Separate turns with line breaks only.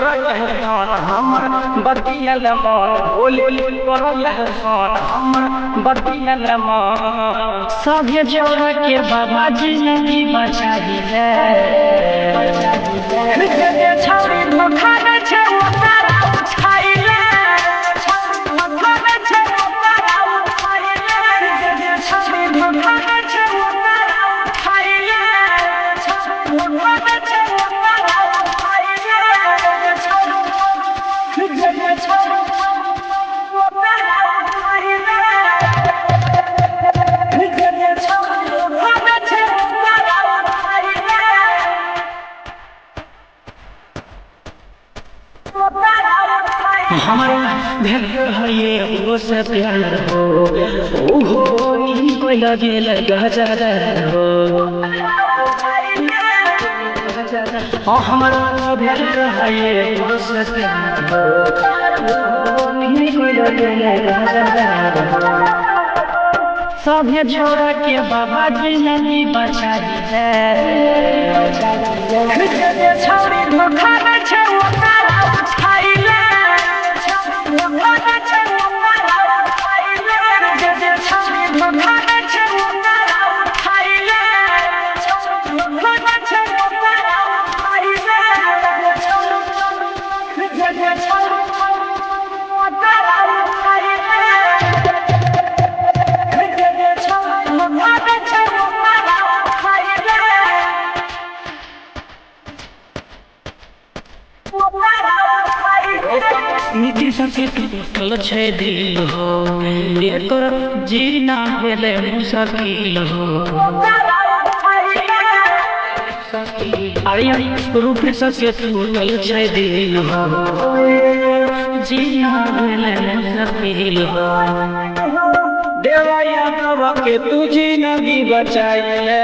करल हमर बतियल मन बोली करल हमर बतियल मन
सभे जोड़ा के बाबा जिंदगी बचाई है छौरी धोखा दे छै ओकरा उठाइले धोखा दे छै ओकरा उठाइले छौरी धोखा दे छै ओकरा उठाइले धोखा दे छै ओकरा उठाइले छौरी
हमारा भेल है वो से प्यार हो ओहो नी कोई लगे गजर हो हमारा भेल है वो से प्यार हो ओहो नी कोई लगे गजर हो
सभे छोड़ा के बाबा जिंदगी बचाई है छौरी धोखा दे छै ओकरा उठाइले धोखा दे छै ओकरा उठाइले छौरी धोखा दे छै ओकरा उठाइले धोखा दे छै ओकरा उठाइले
नीति सबके टूटल छै दिल हो एकर जीना भेले मुश्किल हो अरे रूप सबके टूटल छै दिल हो जीना भेले मुश्किल हो देवया बाबा के तू जिंदगी बचाइले